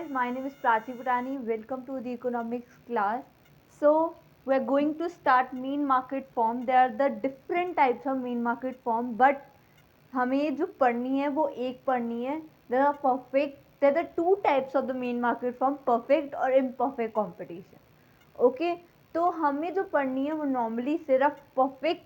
guys, my name is Prachi Purani. Welcome to the economics class. So we are going to start mean market form. There are the different types of mean market form, but हमें जो पढ़नी है वो एक पढ़नी है. There are perfect. There are two types of the mean market form: perfect और imperfect competition. Okay तो हमें जो पढ़नी है वो नॉर्मली सिर्फ परफेक्ट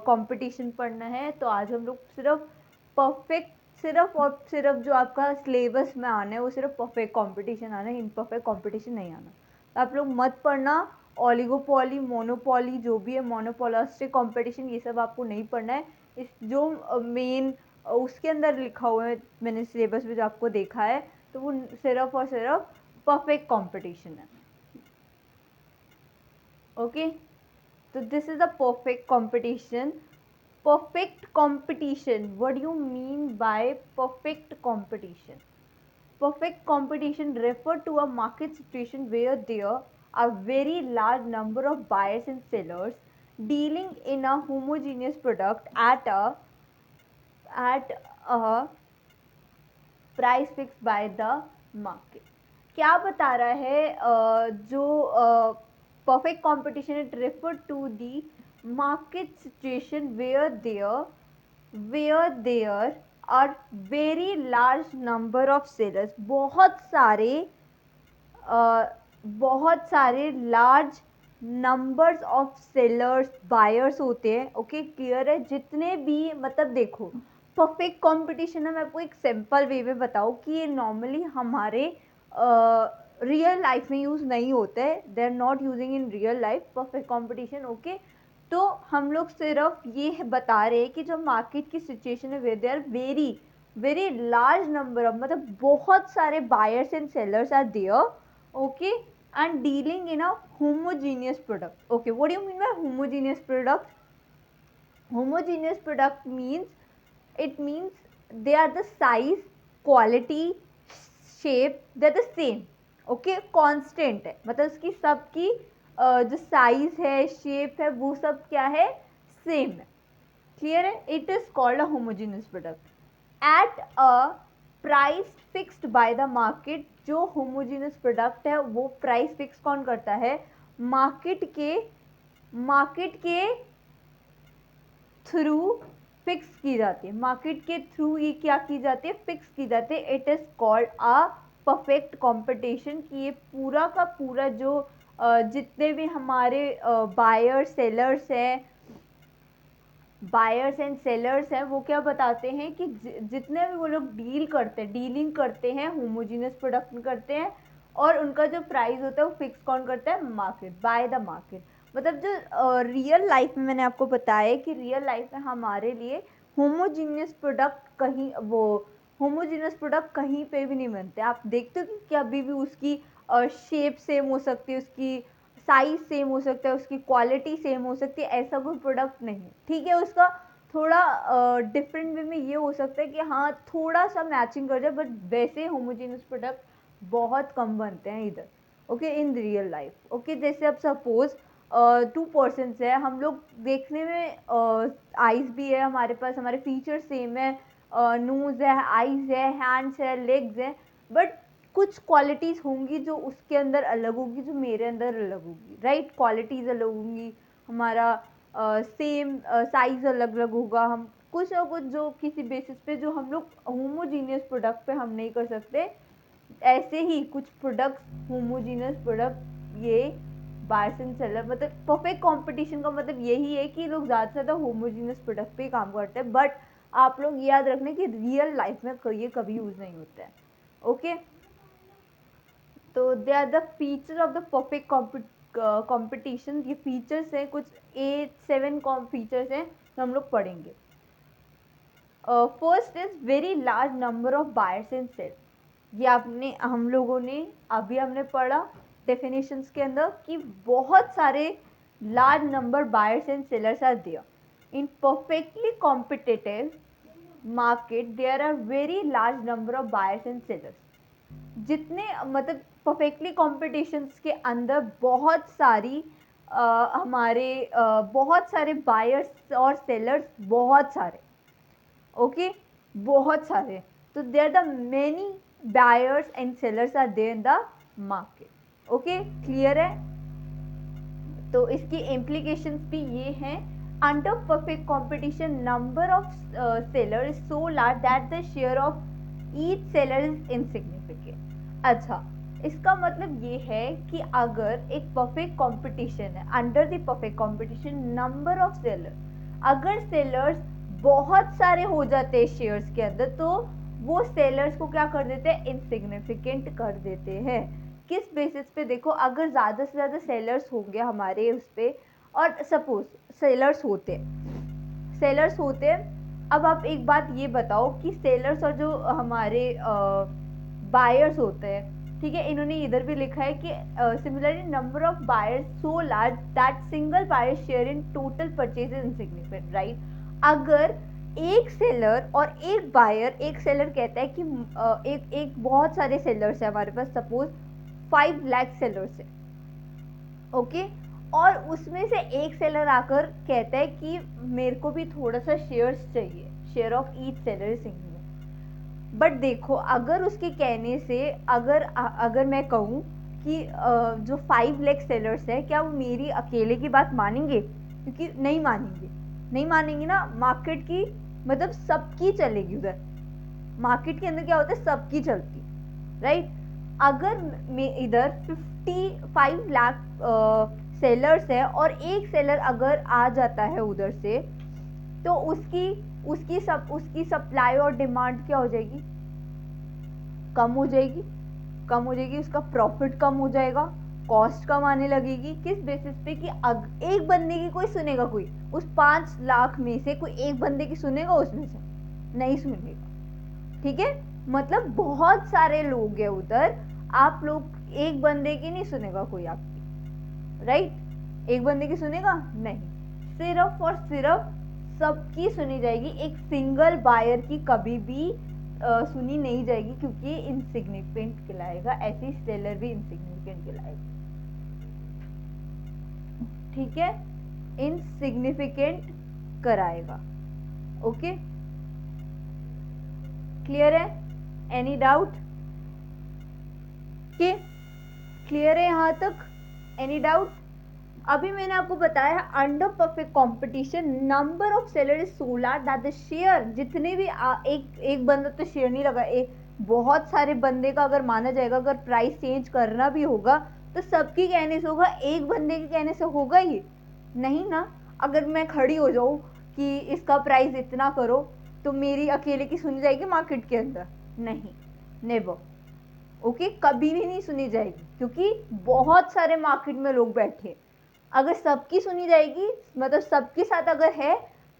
कंपटीशन पढ़ना है. तो आज हम लोग सिर्फ परफेक्ट सिर्फ और सिर्फ जो आपका सिलेबस में आना है वो सिर्फ परफेक्ट कंपटीशन आना है, इनपरफेक्ट कंपटीशन नहीं आना. तो आप लोग मत पढ़ना ओलिगोपॉली, मोनोपॉली, जो भी है मोनोपोलिस्टिक कंपटीशन, ये सब आपको नहीं पढ़ना है. इस जो मेन उसके अंदर लिखा हुआ है मैंने सिलेबस में जो आपको देखा है, तो वो सिर्फ और सिर्फ परफेक्ट कंपटीशन है. Okay, so this is a perfect competition. Perfect competition, what do you mean by perfect competition? Perfect competition refer to a market situation where there are very large number of buyers and sellers dealing in a homogeneous product at a price fixed by the market. क्या बता रहा है जो perfect competition, it refer to the market situation where there are very large number of sellers. बहुत सारे large numbers of sellers buyers होते हैं. Okay clear है. जितने भी मतलब देखो परफेक्ट कंपटीशन है, मैं आपको एक सिंपल वे में बताऊँ कि ये नॉर्मली हमारे रियल लाइफ में यूज़ नहीं होते हैं. They are not using in real life perfect competition. Okay तो हम लोग सिर्फ ये बता रहे हैं कि जो मार्केट की सिचुएशन है वे they are very very large number of, मतलब बहुत सारे buyers and sellers are there. Okay and dealing in a homogeneous product. Okay, what do you mean by homogeneous product? Homogeneous product means it means they are the size, quality, shape, they are the same. Okay, constant है, मतलब इसकी सबकी जो size है, shape है, वो सब क्या है, सेम है. क्लियर है. It is called a homogeneous product at a price fixed by the market. जो होमोजेनियस प्रोडक्ट है वो प्राइस फिक्स कौन करता है, मार्केट के थ्रू फिक्स की जाती है. मार्केट के थ्रू ये क्या की जाती है, फिक्स की जाती है. It is called a perfect competition. कि ये पूरा का पूरा जो जितने भी हमारे बायर्स एंड सेलर्स हैं वो क्या बताते हैं कि जितने भी वो लोग डीलिंग करते हैं होमोजीनियस प्रोडक्ट में करते हैं, और उनका जो प्राइस होता है वो फिक्स कौन करता है, मार्केट, बाय द मार्केट. मतलब जो रियल लाइफ में मैंने आपको बताया कि रियल लाइफ में हमारे लिए होमोजीनियस प्रोडक्ट कहीं पे भी नहीं बनते. आप देखते हो कि अभी भी उसकी शेप सेम हो सकती है, उसकी साइज सेम हो सकता है, उसकी क्वालिटी सेम हो सकती है, ऐसा कोई प्रोडक्ट नहीं. ठीक है, उसका थोड़ा डिफरेंट वे में ये हो सकता है कि हाँ थोड़ा सा मैचिंग कर जाए, बट वैसे होमोजेनियस प्रोडक्ट बहुत कम बनते हैं इधर. Okay in real life. Okay जैसे अब सपोज 2 पर्सन्स है, हम लोग देखने में आइज भी है हमारे पास, हमारे फीचर सेम है, नोज है, आइज है, हैंड्स है, लेग्स है, बट कुछ क्वालिटीज़ होंगी जो उसके अंदर अलग होगी, जो मेरे अंदर अलग होगी. राइट, क्वालिटीज़ अलग होंगी, हमारा सेम साइज अलग अलग होगा. हम कुछ ना कुछ जो किसी बेसिस पे जो हम लोग होमोजीनियस प्रोडक्ट पे हम नहीं कर सकते, ऐसे ही कुछ प्रोडक्ट्स होमोजीनियस प्रोडक्ट ये बायर्स एंड सेलर, मतलब परफेक्ट कंपटीशन का मतलब यही है कि लोग ज़्यादा से ज़्यादा होमोजीनियस प्रोडक्ट पे काम करते हैं. बट आप लोग याद रखना कि रियल लाइफ में ये कभी यूज़ नहीं होता है. ओके तो they are the feature of the perfect competition. ये फीचर्स हैं कुछ 8-7 फीचर्स हैं जो हम लोग पढ़ेंगे. First is very large number of buyers and sellers. ये हम लोगों ने अभी हमने पढ़ा डेफिनेशंस के अंदर कि बहुत सारे large number buyers and sellers are there in perfectly competitive market. There are very large number of buyers and sellers. जितने मतलब परफेक्टली कॉम्पिटिशन्स के अंदर बहुत सारी बहुत सारे बायर्स और सेलर्स, बहुत सारे. ओके बहुत सारे. तो there the buyers and sellers are there in the market. Okay, clear है? तो इसकी इम्प्लीकेशंस भी ये हैं, under perfect competition number of seller is so large that the share of each seller is insignificant. अच्छा, इसका मतलब ये है कि अगर एक परफेक्ट कंपटीशन है, under the perfect competition number of seller, अगर सेलर्स बहुत सारे हो जाते हैं शेयर्स के अंदर, तो वो सेलर्स को क्या कर देते हैं, इनसिग्निफिकेंट कर देते हैं। किस बेसिस पे? देखो, अगर ज़्यादा से ज़्यादा सेलर्स होंगे हमारे उस पर, और सपोज सेलर्स होते, अब आप एक बात ये बताओ कि सेलर्स और जो हमारे बायर्स होते हैं, ठीक है, इन्होंने इधर भी लिखा है कि similarly number of buyers so large that single buyer share in total purchase is insignificant, right? अगर एक सेलर और एक बायर, एक सेलर कहता है कि एक बहुत सारे सेलर्स है हमारे पास, सपोज 5 लाख सेलर्स है, ओके, और उसमें से एक सेलर आकर कहता है कि मेरे को भी थोड़ा सा शेयर्स चाहिए, share of each seller single. But देखो, अगर उसके कहने से अगर मैं कहूँ कि जो 5 लाख सेलर्स है, क्या वो मेरी अकेले की बात मानेंगे? क्योंकि नहीं मानेंगे ना। मार्केट की मतलब सबकी चलेगी उधर, मार्केट के अंदर क्या होता है, सबकी चलती, राइट? अगर इधर 55 लाख सेलर्स है और एक सेलर अगर आ जाता है उधर से, तो उसकी सप्लाई और डिमांड क्या हो जाएगी, कम हो जाएगी, उसका प्रॉफिट कम हो जाएगा, कॉस्ट कम आने लगेगी। किस बेसिस पे? कि एक बंदे की कोई सुनेगा, कोई उस 5 लाख में से कोई एक बंदे की सुनेगा, उसमें से नहीं सुनेगा, ठीक है? मतलब बहुत सारे लोग हैं उधर, आप लोग एक बंदे की नहीं सुनेगा कोई आपकी, राइट? एक बंदे की सुनेगा नहीं, सिर्फ और सिर्फ सबकी सुनी जाएगी, एक सिंगल बायर की कभी भी सुनी नहीं जाएगी, क्योंकि इनसिग्निफिकेंट कहलाएगा, ऐसी सेलर भी इनसिग्निफिकेंट कहलाएगा, ठीक है? इनसिग्निफिकेंट कराएगा, ओके, क्लियर है? Any doubt? के क्लियर है यहाँ तक? Any doubt? अभी मैंने आपको बताया, under perfect competition number of seller is so large that the share, जितने भी एक बंदा तो शेयर नहीं लगा, एक बहुत सारे बंदे का अगर माना जाएगा, अगर प्राइस चेंज करना भी होगा तो सबकी कहने से होगा, एक बंदे के कहने से होगा ही नहीं ना। अगर मैं खड़ी हो जाऊँ कि इसका प्राइस इतना करो, तो मेरी अकेले की सुनी जाएगी मार्केट के अंदर? नहीं, नेवर, ओके, कभी भी नहीं सुनी जाएगी, क्योंकि बहुत सारे मार्केट में लोग बैठे। अगर सबकी सुनी जाएगी, मतलब सबके साथ अगर है,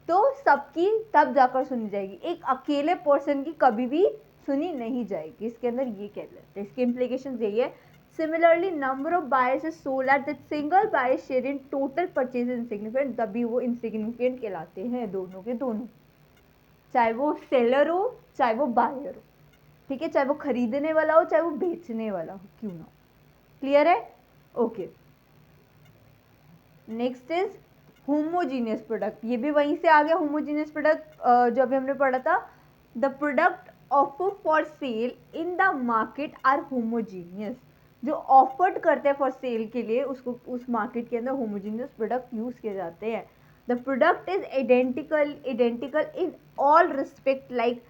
तो सबकी तब जाकर सुनी जाएगी, एक अकेले पर्सन की कभी भी सुनी नहीं जाएगी। इसके अंदर ये कह लेते हैं, इसकी इम्प्लीकेशन यही है। Similarly number of buyers is so large that single buyer share in total purchase insignificant, तभी वो इनसिग्निफिकेंट कहलाते हैं, दोनों के दोनों, चाहे वो सेलर हो चाहे वो बायर हो, ठीक है? चाहे वो खरीदने वाला हो चाहे वो बेचने वाला हो, क्यों ना। क्लियर है? Okay, next is homogeneous product. ये भी वहीं से आ गया, होमोजीनियस प्रोडक्ट जो अभी हमने पढ़ा था। The product offer for sale in the market are homogeneous, जो ऑफर्ड करते हैं फॉर सेल के लिए, उसको उस मार्केट के अंदर होमोजीनियस प्रोडक्ट यूज किए जाते हैं। The product is identical in all respect, like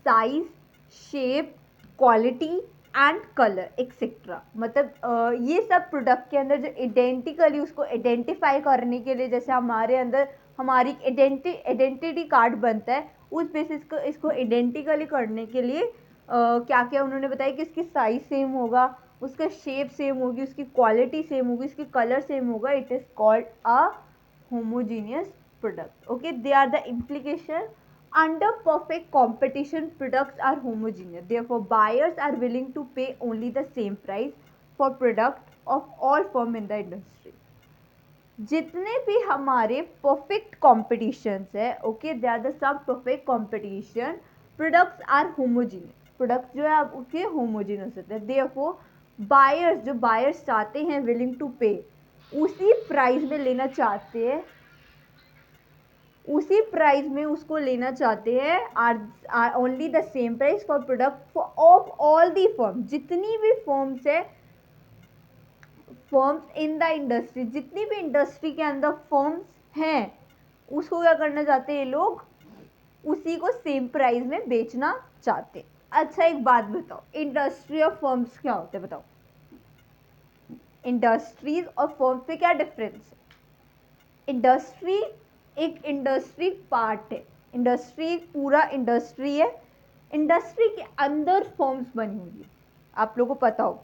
size, shape, quality and colour etcetera. मतलब ये सब प्रोडक्ट के अंदर जो आइडेंटिकली उसको आइडेंटिफाई करने के लिए, जैसे हमारे अंदर हमारी आइडेंटिटी कार्ड बनता है, उस बेसिस को इसको आइडेंटिकली करने के लिए क्या क्या उन्होंने बताया कि इसकी साइज सेम होगा, उसका शेप सेम होगी, उसकी क्वालिटी सेम होगी, उसकी कलर सेम होगा। It is called a homogeneous product, okay. They are the implication. Under perfect competition, products are homogeneous. Therefore, buyers are willing to pay only the same price for product of all firm in the industry. जितने भी हमारे perfect competitions है, okay, they are the सब perfect competition, products are homogeneous, product जो है आपके homogeneous होते हैं। देयरफॉर बायर्स, जो बायर्स चाहते हैं विलिंग टू पे, उसी प्राइस में लेना चाहते हैं, उसी प्राइस में उसको लेना चाहते हैं, are only the same price for product of all the firm, जितनी भी फर्म्स है, फर्म्स इन द इंडस्ट्री, जितनी भी इंडस्ट्री के अंदर फर्म्स हैं, उसको क्या करना चाहते हैं ये लोग, उसी को सेम प्राइस में बेचना चाहते हैं। अच्छा एक बात बताओ, इंडस्ट्री और फर्म्स क्या होते हैं बताओ, इंडस्ट्रीज और फर्म्स में क्या डिफरेंस है? इंडस्ट्री एक इंडस्ट्री पार्ट है, इंडस्ट्री एक पूरा इंडस्ट्री है, इंडस्ट्री के अंदर फर्म्स बनी हुई है, आप लोगों को पता हो,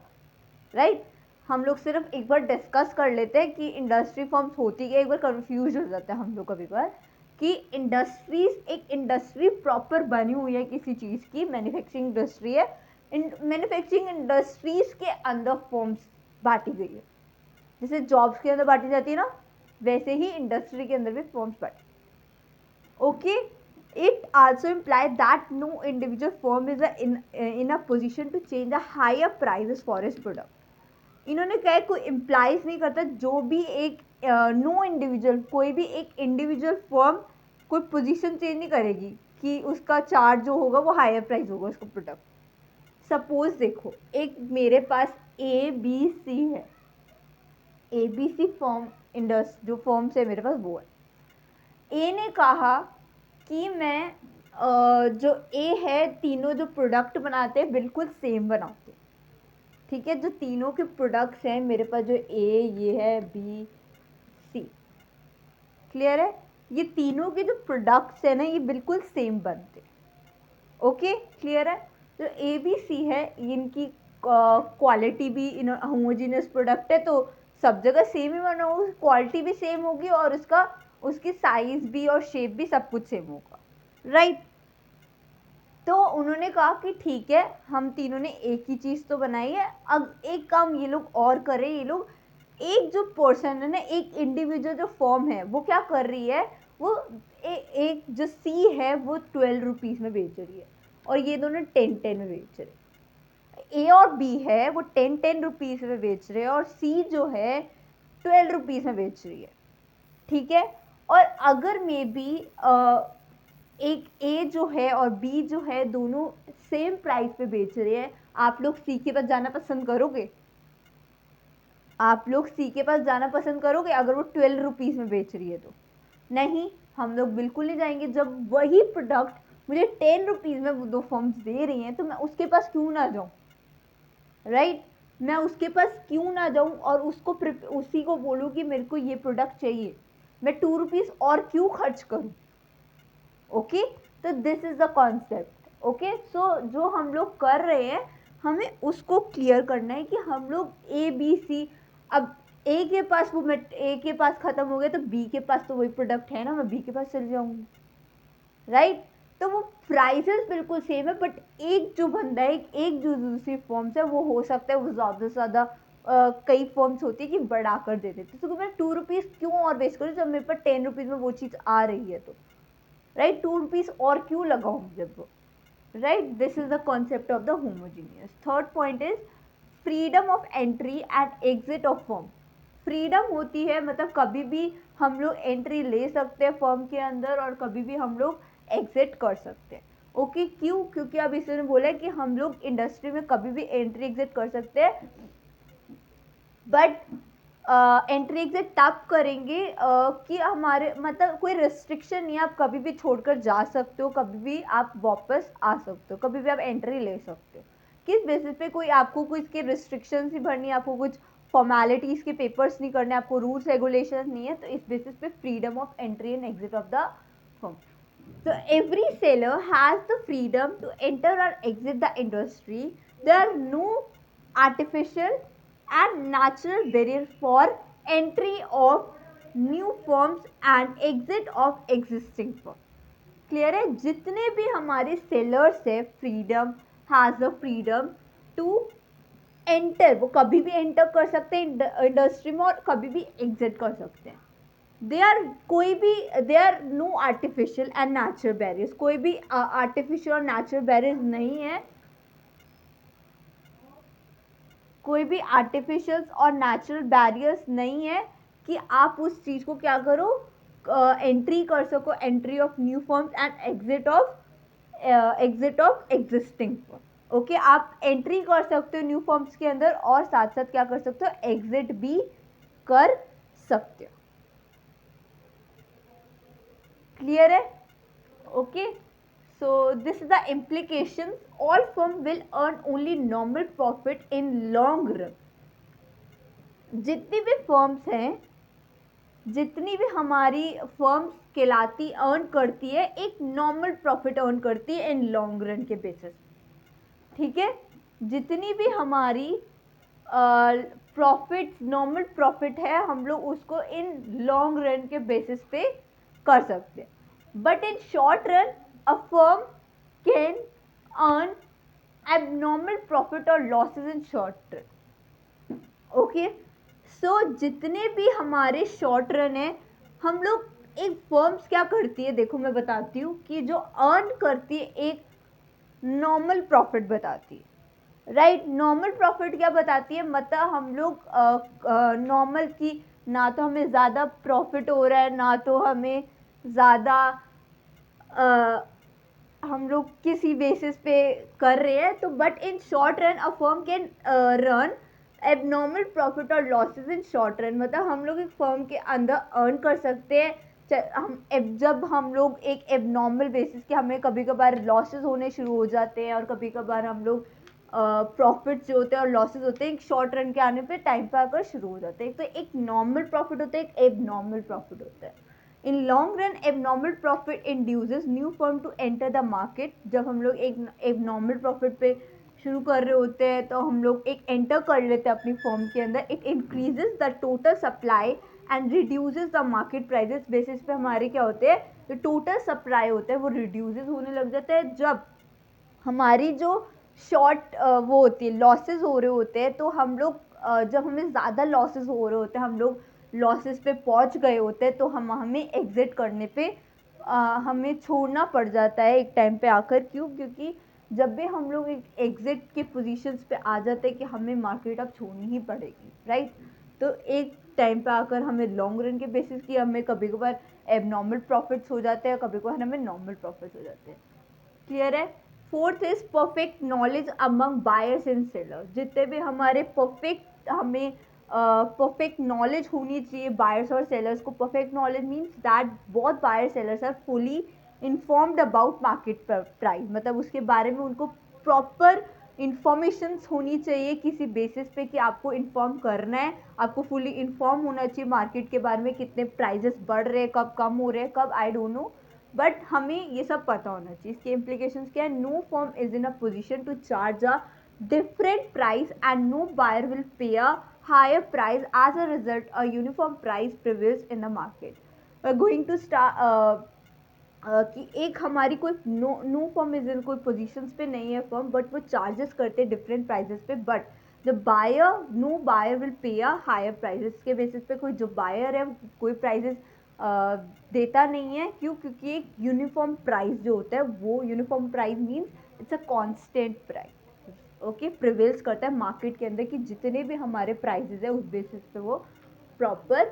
राइट? हम लोग सिर्फ एक बार डिस्कस कर लेते हैं कि इंडस्ट्री फर्म्स होती है, एक बार कंफ्यूज हो जाता है हम लोग कभी बार कि इंडस्ट्रीज, एक इंडस्ट्री प्रॉपर बनी हुई है किसी चीज़ की, मैन्युफैक्चरिंग इंडस्ट्री है, मैन्युफैक्चरिंग इंडस्ट्रीज के अंदर फर्म्स बांटी गई है, जैसे जॉब्स के अंदर बांटी जाती है ना, वैसे ही इंडस्ट्री के अंदर भी फर्म्स बांटी। Okay, it also implies that no individual firm is in a position to change the higher prices for its product. इन्होंने क्या है, कोई इम्प्लाइज नहीं करता, जो भी एक नो इंडिविजुअल, कोई भी एक इंडिविजुअल फर्म कोई पोजीशन चेंज नहीं करेगी कि उसका चार्ज जो होगा वो हायर प्राइस होगा उसका प्रोडक्ट। सपोज देखो, एक मेरे पास ए बी सी है, ए बी सी फर्म जो फर्म्स है मेरे पास वो है। ए ने कहा कि मैं जो ए है, तीनों जो प्रोडक्ट बनाते हैं बिल्कुल सेम बनाते हैं, ठीक है, जो तीनों के प्रोडक्ट्स हैं मेरे पास, जो ए ये है, बी सी, क्लियर है, ये तीनों के जो प्रोडक्ट्स हैं ना ये बिल्कुल सेम बनते हैं। ओके क्लियर है, जो ए बी सी है इनकी क्वालिटी भी इन होमोजीनियस प्रोडक्ट है, तो सब जगह सेम ही बना होगा, क्वालिटी भी सेम होगी और उसकी साइज भी और शेप भी सब कुछ सेम होगा, राइट? तो उन्होंने कहा कि ठीक है, हम तीनों ने एक ही चीज़ तो बनाई है, अब एक काम ये लोग और करें, ये लोग एक जो पर्सन है ना, एक इंडिविजुअल जो फॉर्म है वो क्या कर रही है, वो एक जो सी है वो 12 रुपीज़ में बेच रही है और ये दोनों 10-10 में बेच रहे हैं। ए और बी है वो 10-10 रुपीज़ में बेच रहे हैं और सी जो है 12 रुपीज़ में बेच रही है, ठीक है। और अगर मे बी एक ए जो है और बी जो है दोनों सेम प्राइस पे बेच रहे हैं, आप लोग सी के पास जाना पसंद करोगे? आप लोग सी के पास जाना पसंद करोगे अगर वो 12 रुपीज़ में बेच रही है तो? नहीं, हम लोग बिल्कुल नहीं जाएंगे। जब वही प्रोडक्ट मुझे 10 रुपीज़ में वो दो फर्म्स दे रही हैं तो मैं उसके पास क्यों ना जाऊँ, राइट? मैं उसके पास क्यों ना जाऊँ और उसी को बोलूँ कि मेरे को ये प्रोडक्ट चाहिए, मैं 2 रुपीज़ और क्यों खर्च करूँ? ओके, तो this is the concept. Okay, so जो हम लोग कर रहे हैं हमें उसको क्लियर करना है कि हम लोग ए बी सी, अब ए के पास वो, मैं ए के पास खत्म हो गया तो बी के पास तो वही प्रोडक्ट है ना, मैं बी के पास चल जाऊंगी, राइट? तो वो प्राइसेस बिल्कुल सेम है, बट एक जो बंदा है, एक जो दूसरी फॉर्म्स है, वो हो सकता है वो ज़्यादा से ज़्यादा कई फॉर्म्स होती है कि बढ़ा कर दे देते, तो मैं 2 रुपीज़ क्यों और वेस्ट करूँ जब मेरे पास 10 रुपीज़ में वो चीज़ आ रही है, तो राइट, 2 रुपीज़ और क्यों लगाऊं जब वो, right? This is the concept of the homogeneous. Third point is freedom of entry and exit of firm. Freedom होती है मतलब कभी भी हम लोग एंट्री ले सकते हैं फर्म के अंदर और कभी भी हम लोग एग्जिट कर सकते हैं। ओके, क्यों? क्योंकि अब इसने बोला है कि हम लोग इंडस्ट्री में कभी भी एंट्री एग्जिट कर सकते हैं, बट एंट्री एग्जिट तब करेंगे कि हमारे मतलब कोई रिस्ट्रिक्शन नहीं है, आप कभी भी छोड़कर जा सकते हो, कभी भी आप वापस आ सकते हो, कभी भी आप एंट्री ले सकते हो। किस बेसिस पे? कोई आपको कोई इसके रिस्ट्रिक्शंस नहीं भरनी, आपको कुछ फॉर्मेलिटीज़ के पेपर्स नहीं करने, आपको रूल्स रेगुलेशन नहीं है, तो इस बेसिस पे freedom of entry and exit of the firm. So every seller has the freedom to enter or exit the industry. There are no artificial and natural barriers for entry of new firms and exit of existing firms. Clear है? जितने भी हमारे sellers है, freedom has the freedom to enter, वो कभी भी enter कर सकते हैं इंडस्ट्री में और कभी भी एग्जिट कर सकते हैं। दे आर कोई भी, they are no artificial and natural barriers, कोई भी आर्टिफिशियल और नेचुरल बैरियर्स नहीं है, कोई भी आर्टिफिशियल और नेचुरल बैरियर्स नहीं है कि आप उस चीज़ को क्या करो, एंट्री कर सको, entry of new firms and exit of existing firm. Okay, आप एंट्री कर सकते हो न्यू फर्म्स के अंदर और साथ साथ क्या कर सकते हो, एग्जिट भी कर सकते हो। क्लियर है? Okay, so this is the implications. All firm will earn only normal profit in long run. जितनी भी फर्म्स हैं, जितनी भी हमारी फर्म्स कहलाती अर्न करती है, एक नॉर्मल प्रॉफिट अर्न करती है इन लॉन्ग रन के बेसिस। ठीक है, जितनी भी हमारी प्रॉफिट, नॉर्मल प्रॉफिट है, हम लोग उसको इन लॉन्ग रन के बेसिस पे कर सकते हैं। But in short run a firm can earn abnormal profit or losses in short run. Okay, so जितने भी हमारे शॉर्ट रन है, हम लोग एक फर्म्स क्या करती है, देखो मैं बताती हूँ कि जो अर्न करती है एक नॉर्मल प्रॉफिट बताती है, राइट। नॉर्मल प्रॉफिट क्या बताती है, मतलब हम लोग नॉर्मल की, ना तो हमें ज़्यादा प्रॉफिट हो रहा है, ना तो हमें ज़्यादा हम लोग किसी बेसिस पे कर रहे हैं, तो but in short run a firm can run abnormal profit और लॉसेस इन शॉर्ट रन। मतलब हम लोग एक फर्म के अंदर अर्न कर सकते हैं, जब हम लोग एक एबनॉर्मल बेसिस के हमें कभी कभार लॉसेस होने शुरू हो जाते हैं और कभी कभार हम लोग प्रॉफिट जो होते हैं और लॉसेस होते हैं एक शॉर्ट रन के आने पे टाइम पे आकर शुरू हो जाते हैं। तो एक नॉर्मल प्रॉफिट होता है, एक एबनॉर्मल प्रॉफिट होता है। In long run abnormal profit induces new firm to enter the market. जब हम लोग एक एबनॉर्मल प्रॉफिट पे शुरू कर रहे होते हैं तो हम लोग एक एंटर कर लेते हैं अपनी फर्म के अंदर। It increases the total supply and reduces the market prices. Basis पे हमारे क्या होते हैं, जो टोटल सप्लाई होता है वो रिड्यूसेस होने लग जाता है। जब हमारी जो शॉर्ट वो होती है, लॉसेस हो रहे होते हैं, तो हम लोग जब हमें ज़्यादा लॉसेस हो रहे होते हैं, हम लोग लॉसेस पे पहुंच गए होते हैं, तो हमें एग्जिट करने पे हमें छोड़ना पड़ जाता है एक टाइम पे आकर। क्यों? क्योंकि जब भी हम लोग एक एग्जिट के पोजीशंस पे आ जाते हैं कि हमें मार्केट अब छोड़नी ही पड़ेगी, राइट। तो एक टाइम पे आकर हमें लॉन्ग रन के बेसिस की हमें कभी कभार एबनॉर्मल प्रॉफिट्स हो जाते हैं, कभी कभार हमें नॉर्मल प्रॉफिट्स हो जाते हैं। क्लियर है? Fourth is perfect knowledge among buyers and sellers. जितने भी हमारे परफेक्ट, हमें परफेक्ट नॉलेज होनी चाहिए बायर्स और सेलर्स को। Perfect knowledge means that both buyer sellers are fully informed about market price. मतलब उसके बारे में उनको प्रॉपर इंफॉर्मेशन होनी चाहिए किसी बेसिस पे कि आपको इन्फॉर्म करना है, आपको फुली इन्फॉर्म होना चाहिए मार्केट के बारे में, कितने प्राइजेस बढ़ रहे हैं, कब कम हो रहे हैं, कब, आई डोंट नो, बट हमें ये सब पता होना चाहिए। इसके इम्प्लीकेशंस क्या है? No firm is in a position to charge a different price and no buyer will pay a higher price. As a result, a uniform price prevails in the market. We're going to start कि एक हमारी कोई no firm is इन कोई positions पे नहीं है firm, but वो charges करते हैं डिफरेंट प्राइजेस पे। बट जब buyer, no buyer will pay a higher prices के बेसिस पे, कोई जो बायर है कोई प्राइजेस देता नहीं है। क्यों? क्योंकि एक यूनिफॉर्म प्राइस जो होता है, वो uniform price means it's a constant price. Okay, prevails करता है मार्केट के अंदर कि जितने भी हमारे प्राइजेस है उस बेसिस पे वो प्रॉपर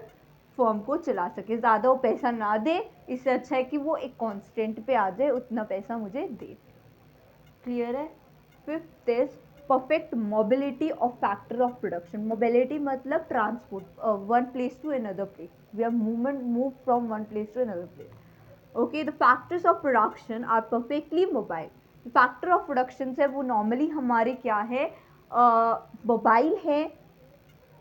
फर्म को चला सके, ज़्यादा वो पैसा ना दे। इससे अच्छा है कि वो एक कांस्टेंट पे आ जाए, उतना पैसा मुझे दे। क्लियर है? Fifth is perfect mobility of factor of production. Mobility मतलब transport, one place to another place, we are movement, move from one place to another place. Okay, the factors of production are perfectly mobile. Factor of production है वो normally हमारे क्या है, mobile है,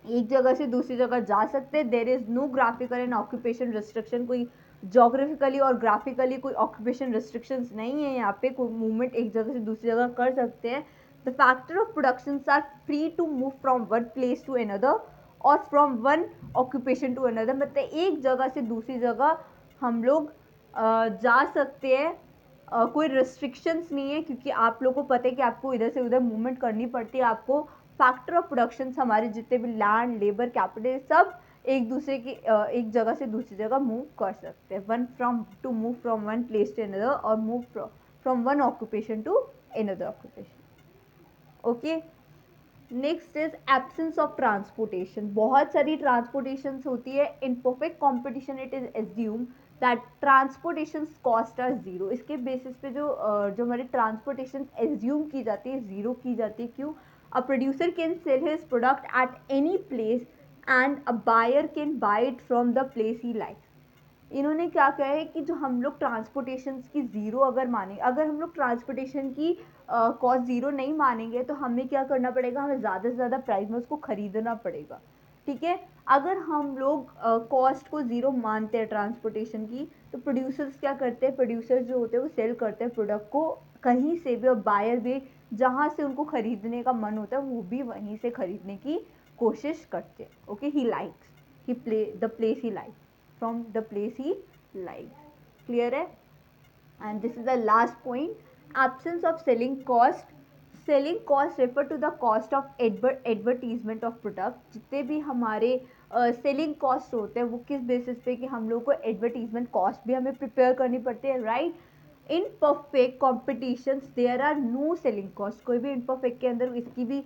एक जगह से दूसरी जगह जा सकते हैं। There is no graphical and occupation restriction. कोई जोग्राफिकली और ग्राफिकली कोई ऑक्यूपेशन रिस्ट्रिक्शंस नहीं है यहाँ पे, कोई मूवमेंट एक जगह से दूसरी जगह कर सकते हैं। The factor of production are free to move from one place to another और from one occupation to another. मतलब एक जगह से दूसरी जगह हम लोग जा सकते हैं, कोई रिस्ट्रिक्शंस नहीं है, क्योंकि आप लोगों को पता है कि आपको इधर से उधर मूवमेंट करनी पड़ती है। आपको फैक्टर ऑफ प्रोडक्शन हमारे जितने भी लैंड, लेबर, कैपिटल, सब एक दूसरे की एक जगह से दूसरी जगह मूव कर सकते हैं। One from to move from one place to another और move from one occupation to another occupation. Okay, next is absence of transportation. बहुत सारी ट्रांसपोर्टेशन होती है। In perfect competition it is assume that transportation cost are zero. इसके basis पे जो हमारी transportation assume की जाती है, ज़ीरो की जाती है। क्यों? A producer can sell his product at any place and a buyer can buy it from the place he likes. इन्होंने क्या कहा है कि जो हम लोग ट्रांसपोर्टेशन की ज़ीरो अगर माने, अगर हम लोग ट्रांसपोर्टेशन की कॉस्ट ज़ीरो नहीं मानेंगे तो हमें क्या करना पड़ेगा, हमें ज़्यादा से ज़्यादा प्राइस में उसको खरीदना पड़ेगा। ठीक है, अगर हम लोग कॉस्ट को ज़ीरो मानते हैं ट्रांसपोर्टेशन की, तो प्रोड्यूसर्स क्या करते हैं, प्रोड्यूसर्स जो होते हैं वो सेल करते हैं प्रोडक्ट को कहीं से भी, और बायर भी जहाँ से उनको खरीदने का मन होता है वो भी वहीं से खरीदने की कोशिश करते हैं। Okay, he likes, he play the place he likes from the place he likes. Clear है? And this is the last point, absence of selling cost. Selling cost refer to the cost of advertisement of product। जितने भी हमारे selling cost होते हैं वो किस basis पे, कि हम लोग को एडवर्टीजमेंट कॉस्ट भी हमें प्रिपेयर करनी पड़ती है, right. In perfect competition there are no selling cost. कोई भी इनपरफेक्ट के अंदर इसकी भी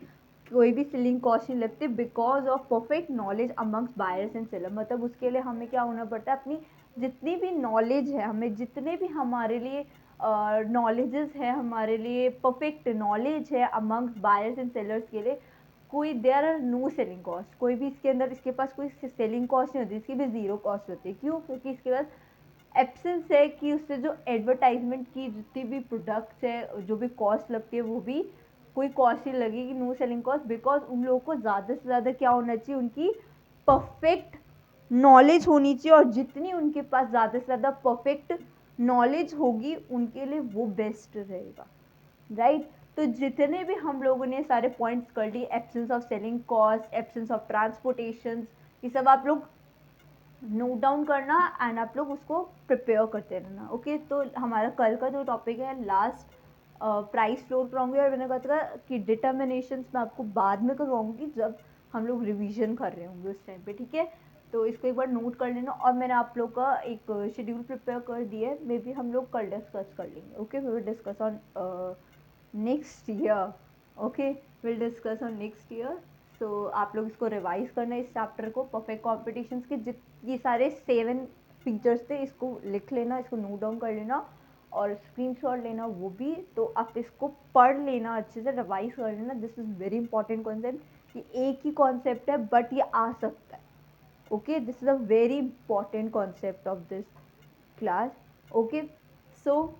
कोई भी सेलिंग कॉस्ट नहीं लगती, because of perfect knowledge amongst buyers and seller. मतलब उसके लिए हमें क्या होना पड़ता है, अपनी जितनी भी नॉलेज है, हमें जितने भी हमारे लिए नॉलेजेस है, हमारे लिए परफेक्ट नॉलेज है अमंग्स बायर्स एंड सेलर्स के लिए, कोई there are no selling cost. कोई भी इसके अंदर इसके पास कोई सेलिंग कॉस्ट नहीं होती, इसकी भी ज़ीरो कॉस्ट होती है। क्यों? क्योंकि इसके पास एब्सेंस है कि उससे जो एडवर्टाइजमेंट की जितनी भी प्रोडक्ट्स है, जो भी कॉस्ट लगती है, वो भी कोई कॉस्ट नहीं लगेगी, नो सेलिंग कॉस्ट। बिकॉज उन लोगों को ज़्यादा से ज़्यादा क्या होना चाहिए, उनकी परफेक्ट नॉलेज होनी चाहिए, और जितनी उनके पास ज़्यादा से ज़्यादा परफेक्ट नॉलेज होगी उनके लिए वो बेस्ट रहेगा, राइट। तो जितने भी हम लोगों ने सारे पॉइंट्स कर लिए, absence of selling cost, absence of transportation, ये सब आप लोग नोट डाउन करना एंड आप लोग उसको प्रिपेयर करते रहना। ओके, तो हमारा कल का जो टॉपिक है लास्ट, प्राइस फ्लोर कराऊंगी, और मैंने कहा था कि डिटर्मिनेशंस मैं आपको बाद में करवाऊंगी जब हम लोग रिवीजन कर रहे होंगे उस टाइम पे। ठीक है, तो इसको एक बार नोट कर लेना, और मैंने आप लोग का एक शेड्यूल प्रिपेयर कर दिया है, मे बी हम लोग कल डिस्कस कर लेंगे। Okay, we will discuss on next year. Okay, will discuss on next year. So आप लोग इसको रिवाइज करना, इस चैप्टर को, परफेक्ट कॉम्पिटिशन्स के ये सारे 7 फीचर्स थे, इसको लिख लेना, इसको नोट डाउन कर लेना और स्क्रीनशॉट लेना वो भी। तो आप इसको पढ़ लेना, अच्छे से रिवाइज कर लेना। This is very important concept. ये एक ही कॉन्सेप्ट है बट ये आ सकता है। Okay, this is a very important concept of this class. Okay, so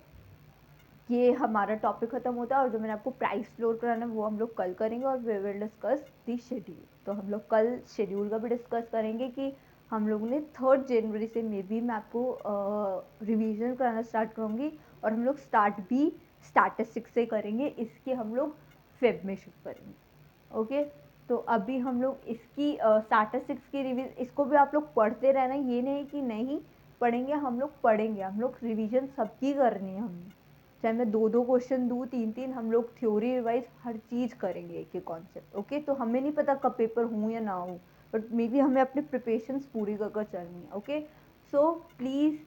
ये हमारा टॉपिक खत्म होता है, और जो मैंने आपको प्राइस फ्लोर कराना है वो हम लोग कल करेंगे, और we will discuss the schedule. तो हम लोग कल शेड्यूल का भी डिस्कस करेंगे कि हम लोगों ने 3 जनवरी से मे बी मैं आपको रिवीजन कराना स्टार्ट करूँगी, और हम लोग स्टार्ट भी स्टैटिस्टिक्स से करेंगे, इसकी हम लोग फेब में शुरू करेंगे। ओके, तो अभी हम लोग इसकी स्टैटिस्टिक्स की रिवीज, इसको भी आप लोग पढ़ते रहना, ये नहीं कि नहीं पढ़ेंगे, हम लोग पढ़ेंगे, हम लोग रिवीजन सबकी करनी है हमने, चाहे मैं 2-2 क्वेश्चन दूँ, 3-3, हम लोग थ्योरी रिवाइज हर चीज़ करेंगे एक एक कॉन्सेप्ट। ओके, तो हमें नहीं पता कब पेपर हूँ या ना हो, बट मे बी हमें अपने प्रिपरेशंस पूरी कर कर चलनी है। Okay, so please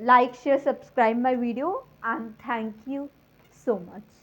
like, share, subscribe my video, and thank you so much.